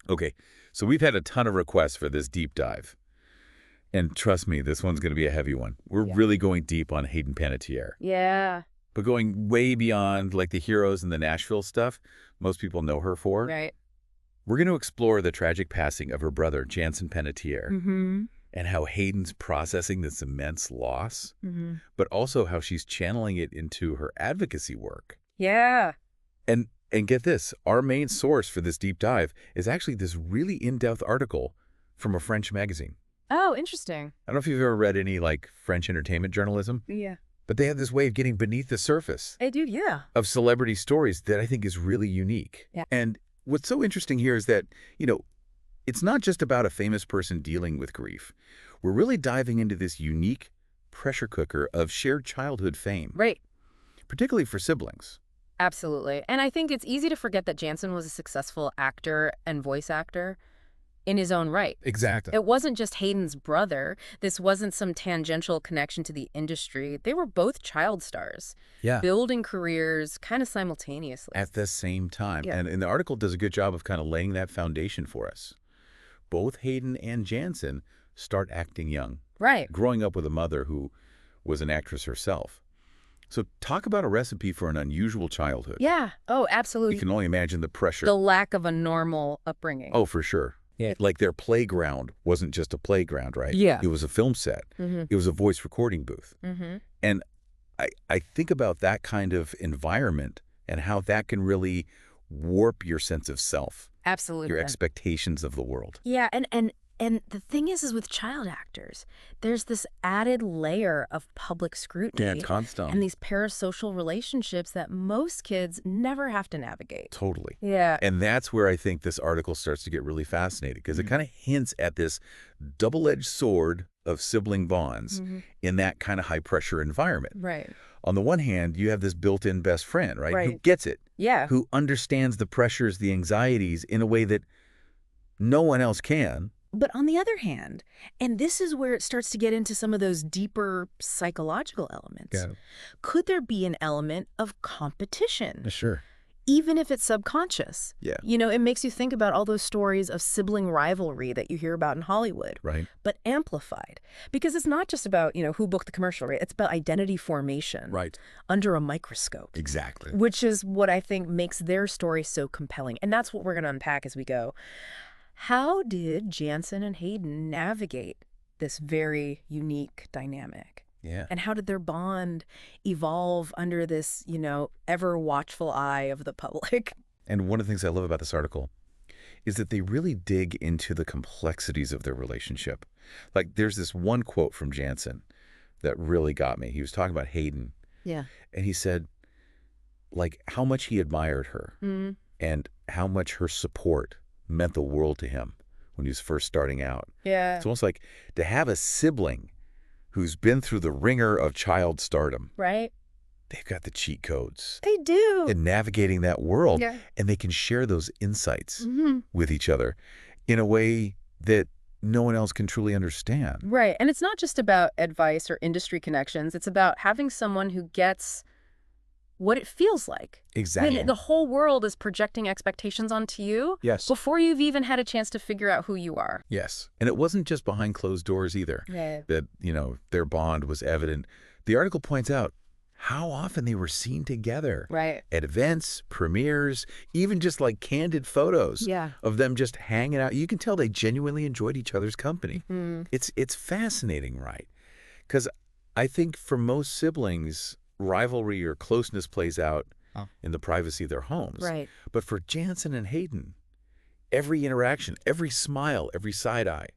Okay, so we've had a ton of requests for this deep dive. And trust me, this one's going to be a heavy one. We're really going deep on Hayden Panettiere. Yeah. But going way beyond like the Heroes and the Nashville stuff most people know her for. Right. We're going to explore the tragic passing of her brother, Jansen Panettiere, and how Hayden's processing this immense loss, but also how she's channeling it into her advocacy work. Yeah. And get this, our main source for this deep dive is actually this really in-depth article from a French magazine. Oh, interesting. I don't know if you've ever read any like French entertainment journalism. Yeah. But they have this way of getting beneath the surface Hey, dude, yeah. of celebrity stories that I think is really unique. Yeah. And what's so interesting here is that, it's not just about a famous person dealing with grief. We're really diving into this unique pressure cooker of shared childhood fame. Right. Particularly for siblings. Absolutely. And I think it's easy to forget that Jansen was a successful actor and voice actor in his own right. Exactly. It wasn't just Hayden's brother. This wasn't some tangential connection to the industry. They were both child stars. Yeah. Building careers kind of simultaneously. At the same time. Yeah. And the article does a good job of kind of laying that foundation for us. Both Hayden and Jansen start acting young. Right. Growing up with a mother who was an actress herself. So talk about a recipe for an unusual childhood. Yeah. Oh, absolutely. You can only imagine the pressure. The lack of a normal upbringing. Oh, for sure. Yeah. Like their playground wasn't just a playground, right? Yeah. It was a film set. It was a voice recording booth. And I think about that kind of environment and how that can really warp your sense of self. Absolutely. Your expectations of the world. Yeah, and the thing is with child actors, there's this added layer of public scrutiny. Yeah, constant. And these parasocial relationships that most kids never have to navigate. Totally. Yeah. And that's where I think this article starts to get really fascinating because it kind of hints at this double-edged sword of sibling bonds in that kind of high-pressure environment. Right. On the one hand, you have this built-in best friend, right? Right. Who gets it. Yeah. Who understands the pressures, the anxieties in a way that no one else can. But on the other hand, and this is where it starts to get into some of those deeper psychological elements, could there be an element of competition? Sure. Even if it's subconscious. Yeah. It makes you think about all those stories of sibling rivalry that you hear about in Hollywood. Right. But amplified. Because it's not just about, who booked the commercial, right? It's about identity formation. Right. Under a microscope. Exactly. Which is what I think makes their story so compelling. And that's what we're going to unpack as we go. How did Jansen and Hayden navigate this very unique dynamic? Yeah. And how did their bond evolve under this, ever watchful eye of the public? And one of the things I love about this article is that they really dig into the complexities of their relationship. Like there's this one quote from Jansen that really got me. He was talking about Hayden. Yeah. And he said, like, how much he admired her and how much her support meant the world to him when he was first starting out. Yeah. It's almost like to have a sibling who's been through the ringer of child stardom. Right. They've got the cheat codes. They do. In navigating that world. Yeah. And they can share those insights with each other in a way that no one else can truly understand. Right. And it's not just about advice or industry connections. It's about having someone who gets what it feels like. Exactly. When the whole world is projecting expectations onto you before you've even had a chance to figure out who you are. Yes. And it wasn't just behind closed doors either that, their bond was evident. The article points out how often they were seen together. Right. At events, premieres, even just like candid photos of them just hanging out. You can tell they genuinely enjoyed each other's company. It's fascinating, right? Because I think for most siblings, rivalry or closeness plays out in the privacy of their homes. Right. But for Jansen and Hayden, every interaction, every smile, every side eye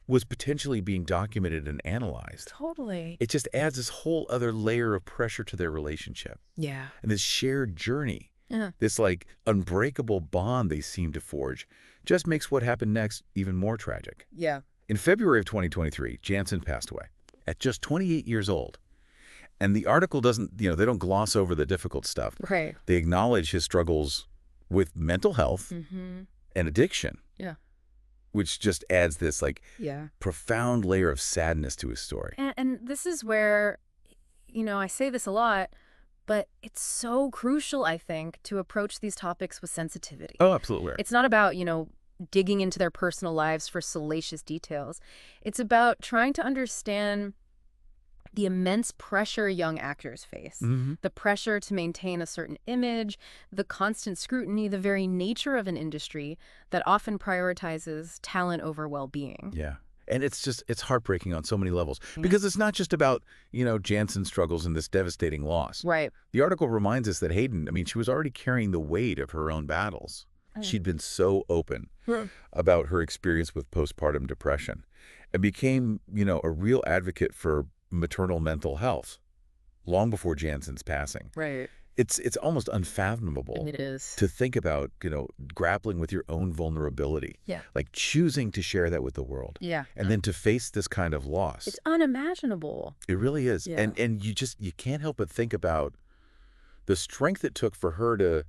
was potentially being documented and analyzed. Totally. It just adds this whole other layer of pressure to their relationship. Yeah. And this shared journey, this like unbreakable bond they seem to forge, just makes what happened next even more tragic. Yeah. In February of 2023, Jansen passed away at just 28 years old. And the article doesn't, they don't gloss over the difficult stuff. Right. They acknowledge his struggles with mental health and addiction. Yeah. Which just adds this profound layer of sadness to his story. And this is where, I say this a lot, but it's so crucial, I think, to approach these topics with sensitivity. Oh, absolutely. It's not about, digging into their personal lives for salacious details. It's about trying to understand the immense pressure young actors face, the pressure to maintain a certain image, the constant scrutiny, the very nature of an industry that often prioritizes talent over well-being. Yeah. And it's heartbreaking on so many levels because it's not just about, Jansen's struggles and this devastating loss. Right. The article reminds us that Hayden, she was already carrying the weight of her own battles. She'd been so open about her experience with postpartum depression and became, a real advocate for maternal mental health long before Jansen's passing. Right. It's almost unfathomable It is. to think about, grappling with your own vulnerability. Yeah. Like choosing to share that with the world. Yeah. And then to face this kind of loss. It's unimaginable. It really is. Yeah. And you can't help but think about the strength it took for her to,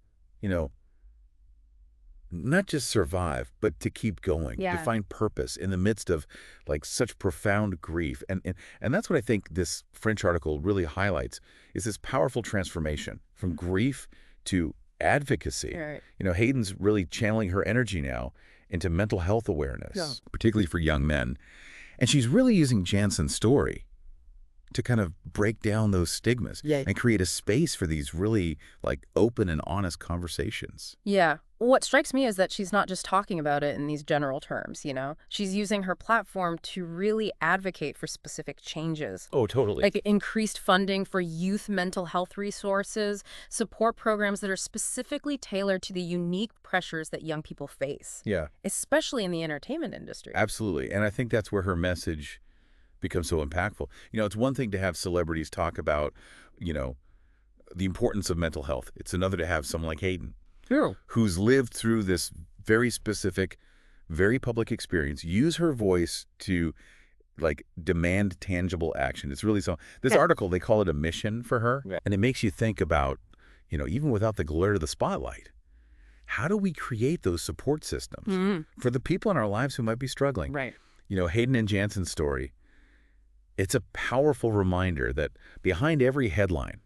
not just survive, but to keep going, to find purpose in the midst of like such profound grief. And that's what I think this French article really highlights is this powerful transformation from grief to advocacy. Right. Hayden's really channeling her energy now into mental health awareness, particularly for young men. And she's really using Jansen's story to kind of break down those stigmas and create a space for these really like open and honest conversations. Yeah. What strikes me is that she's not just talking about it in these general terms, She's using her platform to really advocate for specific changes. Oh, totally. Like increased funding for youth mental health resources, support programs that are specifically tailored to the unique pressures that young people face. Yeah. Especially in the entertainment industry. Absolutely. And I think that's where her message becomes so impactful. It's one thing to have celebrities talk about, the importance of mental health. It's another to have someone like Hayden, who's lived through this very specific, very public experience, use her voice to like demand tangible action. It's really so. This article, they call it a mission for her. Yeah. And it makes you think about, even without the glare of the spotlight, how do we create those support systems for the people in our lives who might be struggling? Right. Hayden and Jansen's story, it's a powerful reminder that behind every headline,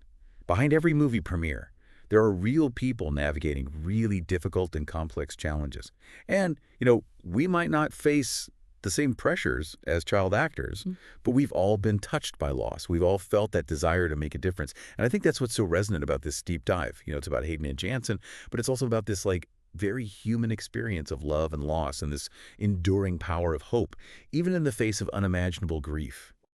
behind every movie premiere, there are real people navigating really difficult and complex challenges. And, we might not face the same pressures as child actors, but we've all been touched by loss. We've all felt that desire to make a difference. And I think that's what's so resonant about this deep dive. It's about Hayden and Jansen, but it's also about this like very human experience of love and loss and this enduring power of hope, even in the face of unimaginable grief.